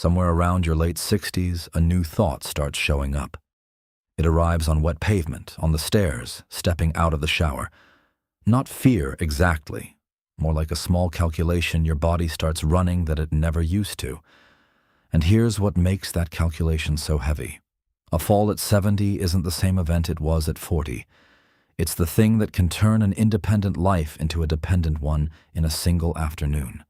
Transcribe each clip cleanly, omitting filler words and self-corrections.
Somewhere around your late 60s, a new thought starts showing up. It arrives on wet pavement, on the stairs, stepping out of the shower. Not fear exactly, more like a small calculation your body starts running that it never used to. And here's what makes that calculation so heavy. A fall at 70 isn't the same event it was at 40. It's the thing that can turn an independent life into a dependent one in a single afternoon.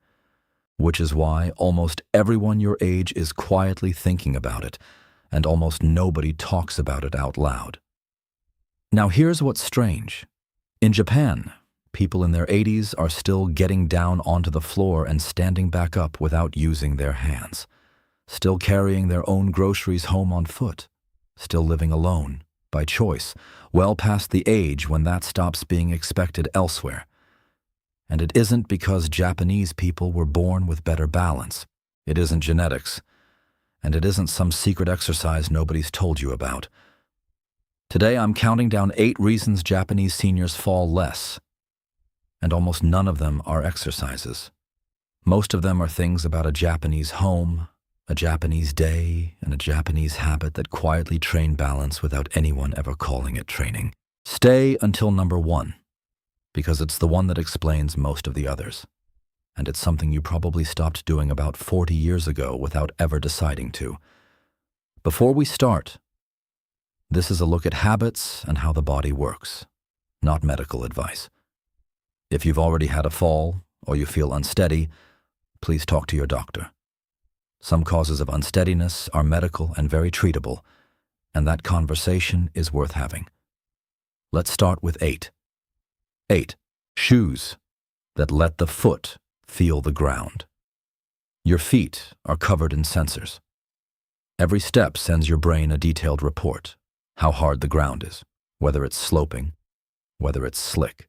Which is why almost everyone your age is quietly thinking about it, and almost nobody talks about it out loud. Now here's what's strange. In Japan, people in their 80s are still getting down onto the floor and standing back up without using their hands. Still carrying their own groceries home on foot. Still living alone, by choice, well past the age when that stops being expected elsewhere. And it isn't because Japanese people were born with better balance. It isn't genetics. And it isn't some secret exercise nobody's told you about. Today I'm counting down 8 reasons Japanese seniors fall less. And almost none of them are exercises. Most of them are things about a Japanese home, a Japanese day, and a Japanese habit that quietly train balance without anyone ever calling it training. Stay until number 1, because it's the one that explains most of the others. And it's something you probably stopped doing about 40 years ago without ever deciding to. Before we start, this is a look at habits and how the body works, not medical advice. If you've already had a fall or you feel unsteady, please talk to your doctor. Some causes of unsteadiness are medical and very treatable, and that conversation is worth having. Let's start with 8. 8. Shoes that let the foot feel the ground. Your feet are covered in sensors. Every step sends your brain a detailed report, how hard the ground is, whether it's sloping, whether it's slick.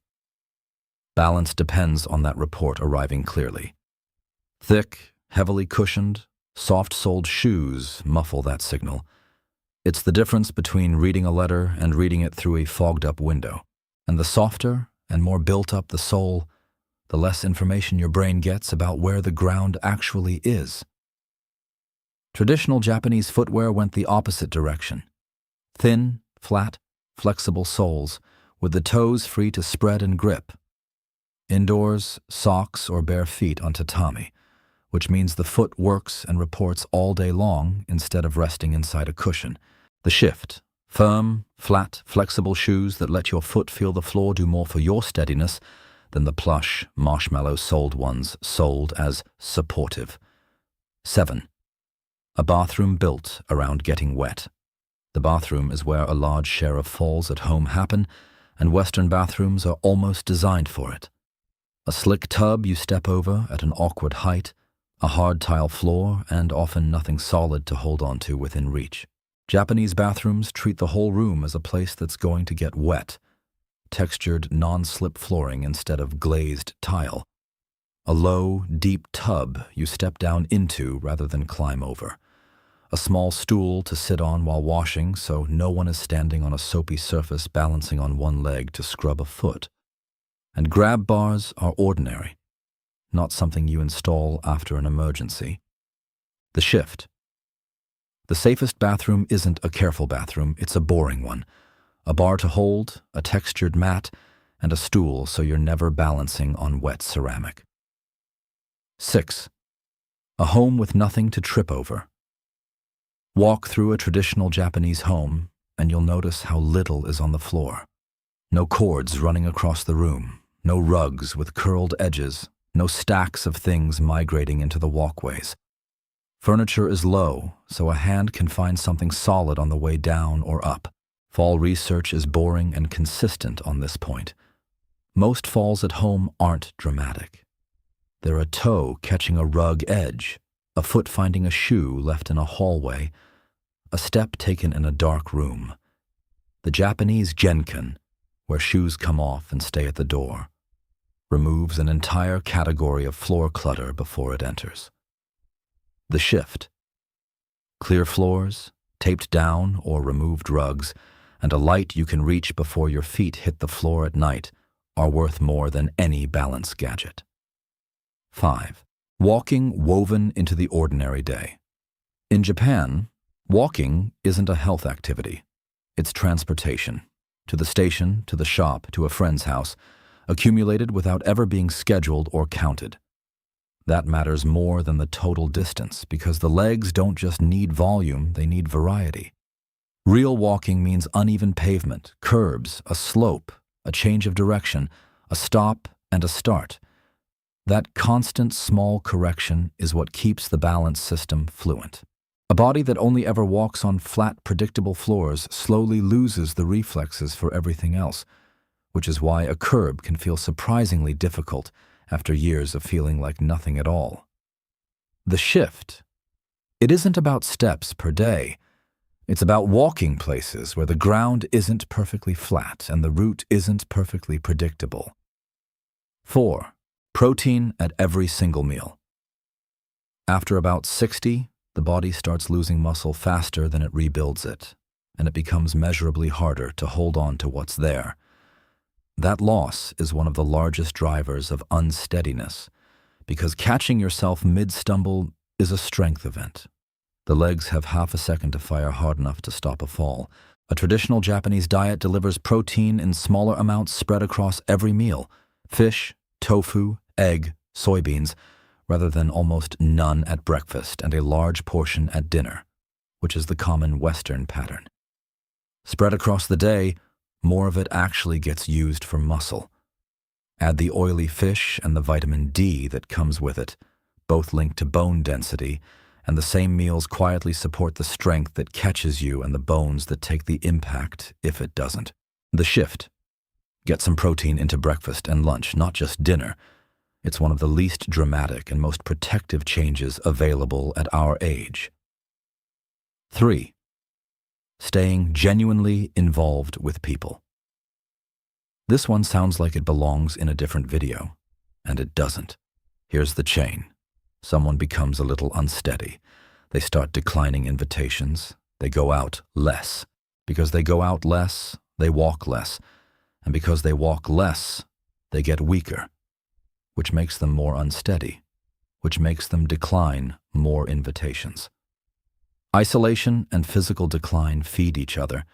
Balance depends on that report arriving clearly. Thick, heavily cushioned, soft-soled shoes muffle that signal. It's the difference between reading a letter and reading it through a fogged-up window. And the softer and more built up the sole, the less information your brain gets about where the ground actually is. Traditional Japanese footwear went the opposite direction. Thin, flat, flexible soles, with the toes free to spread and grip. Indoors, socks or bare feet on tatami, which means the foot works and reports all day long instead of resting inside a cushion. The shift. Firm, flat, flexible shoes that let your foot feel the floor do more for your steadiness than the plush, marshmallow-soled ones sold as supportive. 7. A bathroom built around getting wet. The bathroom is where a large share of falls at home happen, and Western bathrooms are almost designed for it. A slick tub you step over at an awkward height, a hard tile floor, and often nothing solid to hold onto within reach. Japanese bathrooms treat the whole room as a place that's going to get wet. Textured, non-slip flooring instead of glazed tile. A low, deep tub you step down into rather than climb over. A small stool to sit on while washing so no one is standing on a soapy surface balancing on one leg to scrub a foot. And grab bars are ordinary, not something you install after an emergency. The shift. The safest bathroom isn't a careful bathroom, it's a boring one. A bar to hold, a textured mat, and a stool so you're never balancing on wet ceramic. 6. A home with nothing to trip over. Walk through a traditional Japanese home, and you'll notice how little is on the floor. No cords running across the room, no rugs with curled edges, no stacks of things migrating into the walkways. Furniture is low, so a hand can find something solid on the way down or up. Fall research is boring and consistent on this point. Most falls at home aren't dramatic. They're a toe catching a rug edge, a foot finding a shoe left in a hallway, a step taken in a dark room. The Japanese genkan, where shoes come off and stay at the door, removes an entire category of floor clutter before it enters. The shift. Clear floors, taped down or removed rugs, and a light you can reach before your feet hit the floor at night are worth more than any balance gadget. 5. Walking woven into the ordinary day. In Japan, walking isn't a health activity. It's transportation. To the station, to the shop, to a friend's house, accumulated without ever being scheduled or counted. That matters more than the total distance because the legs don't just need volume, they need variety. Real walking means uneven pavement, curbs, a slope, a change of direction, a stop and a start. That constant small correction is what keeps the balance system fluent. A body that only ever walks on flat, predictable floors slowly loses the reflexes for everything else, which is why a curb can feel surprisingly difficult after years of feeling like nothing at all. The shift. It isn't about steps per day. It's about walking places where the ground isn't perfectly flat and the route isn't perfectly predictable. 4. Protein at every single meal. After about 60, the body starts losing muscle faster than it rebuilds it, and it becomes measurably harder to hold on to what's there. That loss is one of the largest drivers of unsteadiness, because catching yourself mid-stumble is a strength event. The legs have half a second to fire hard enough to stop a fall. A traditional Japanese diet delivers protein in smaller amounts spread across every meal: fish, tofu, egg, soybeans, rather than almost none at breakfast and a large portion at dinner, which is the common Western pattern. Spread across the day, more of it actually gets used for muscle. Add the oily fish and the vitamin D that comes with it, both linked to bone density, and the same meals quietly support the strength that catches you and the bones that take the impact if it doesn't. The shift. Get some protein into breakfast and lunch, not just dinner. It's one of the least dramatic and most protective changes available at our age. 3. Staying genuinely involved with people. This one sounds like it belongs in a different video, and it doesn't. Here's the chain. Someone becomes a little unsteady. They start declining invitations. They go out less. Because they go out less, they walk less. And because they walk less, they get weaker, which makes them more unsteady, which makes them decline more invitations. Isolation and physical decline feed each other,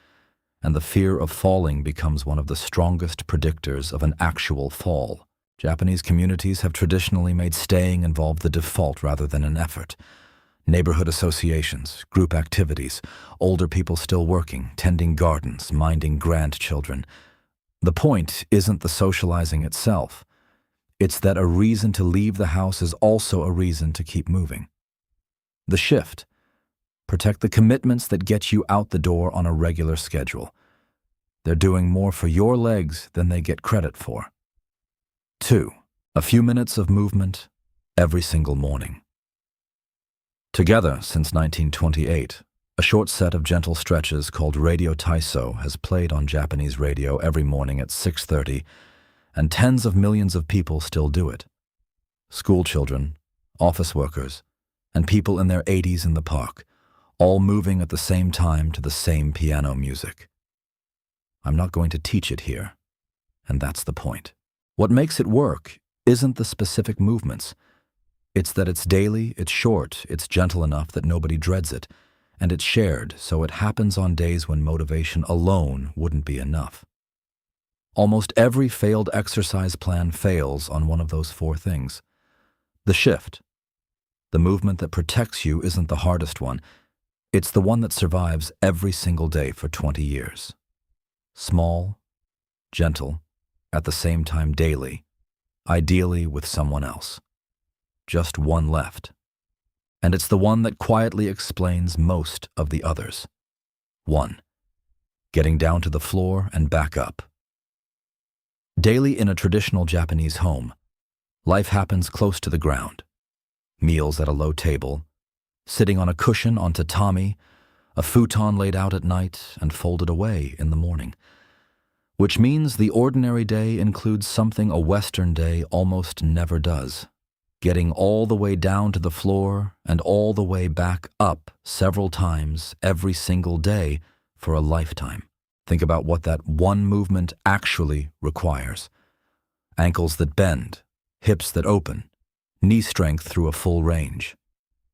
and the fear of falling becomes one of the strongest predictors of an actual fall. Japanese communities have traditionally made staying involve the default rather than an effort. Neighborhood associations, group activities, older people still working, tending gardens, minding grandchildren. The point isn't the socializing itself. It's that a reason to leave the house is also a reason to keep moving. The shift. Protect the commitments that get you out the door on a regular schedule. They're doing more for your legs than they get credit for. 2. A few minutes of movement every single morning. Together since 1928, a short set of gentle stretches called Radio Taiso has played on Japanese radio every morning at 6:30, and tens of millions of people still do it. School children, office workers, and people in their 80s in the park, all moving at the same time to the same piano music. I'm not going to teach it here, and that's the point. What makes it work isn't the specific movements. It's that it's daily, it's short, it's gentle enough that nobody dreads it, and it's shared so it happens on days when motivation alone wouldn't be enough. Almost every failed exercise plan fails on one of those 4 things. The shift. The movement that protects you isn't the hardest one. It's the one that survives every single day for 20 years. Small, gentle, at the same time daily, ideally with someone else. Just one left. And it's the one that quietly explains most of the others. 1. Getting down to the floor and back up. Daily in a traditional Japanese home, life happens close to the ground. Meals at a low table, sitting on a cushion on tatami, a futon laid out at night and folded away in the morning. Which means the ordinary day includes something a Western day almost never does. Getting all the way down to the floor and all the way back up several times every single day for a lifetime. Think about what that one movement actually requires. Ankles that bend, hips that open, knee strength through a full range.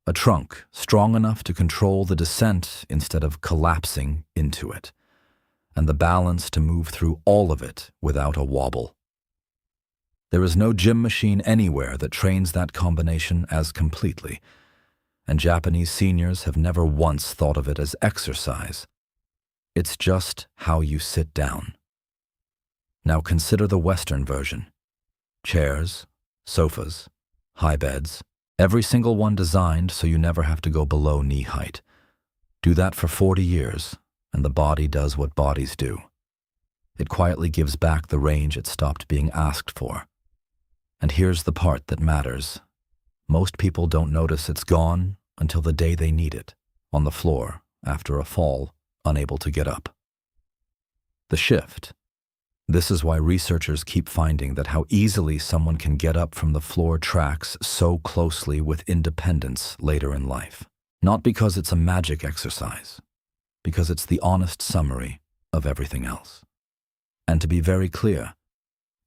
A trunk strong enough to control the descent instead of collapsing into it, and the balance to move through all of it without a wobble. There is no gym machine anywhere that trains that combination as completely, and Japanese seniors have never once thought of it as exercise. It's just how you sit down. Now consider the Western version. Chairs, sofas, high beds, every single one designed so you never have to go below knee height. Do that for 40 years, and the body does what bodies do. It quietly gives back the range it stopped being asked for. And here's the part that matters. Most people don't notice it's gone until the day they need it, on the floor, after a fall, unable to get up. The shift. This is why researchers keep finding that how easily someone can get up from the floor tracks so closely with independence later in life. Not because it's a magic exercise, because it's the honest summary of everything else. And to be very clear,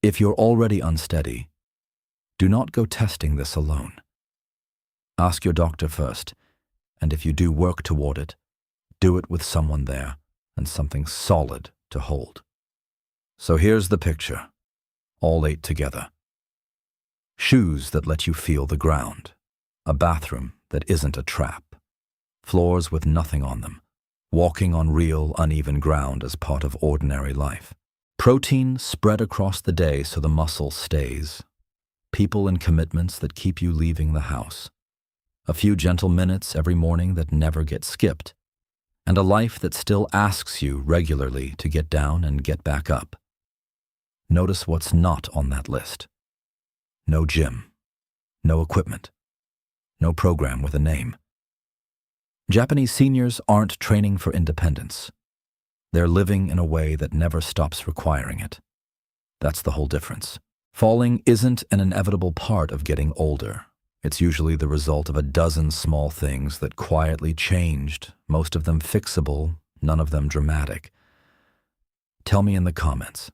if you're already unsteady, do not go testing this alone. Ask your doctor first, and if you do work toward it, do it with someone there and something solid to hold. So here's the picture, all 8 together. Shoes that let you feel the ground, a bathroom that isn't a trap, floors with nothing on them, walking on real, uneven ground as part of ordinary life. Protein spread across the day so the muscle stays. People and commitments that keep you leaving the house. A few gentle minutes every morning that never get skipped. And a life that still asks you regularly to get down and get back up. Notice what's not on that list. No gym. No equipment. No program with a name. Japanese seniors aren't training for independence. They're living in a way that never stops requiring it. That's the whole difference. Falling isn't an inevitable part of getting older. It's usually the result of a dozen small things that quietly changed, most of them fixable, none of them dramatic. Tell me in the comments,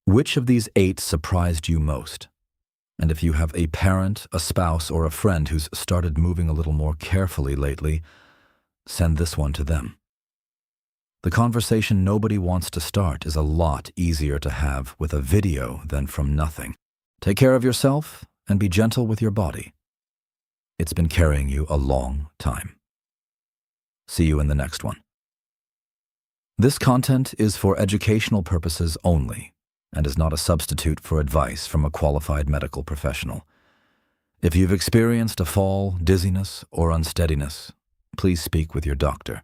which of these 8 surprised you most? And if you have a parent, a spouse, or a friend who's started moving a little more carefully lately, send this one to them. The conversation nobody wants to start is a lot easier to have with a video than from nothing. Take care of yourself and be gentle with your body. It's been carrying you a long time. See you in the next one. This content is for educational purposes only and is not a substitute for advice from a qualified medical professional. If you've experienced a fall, dizziness, or unsteadiness, please speak with your doctor.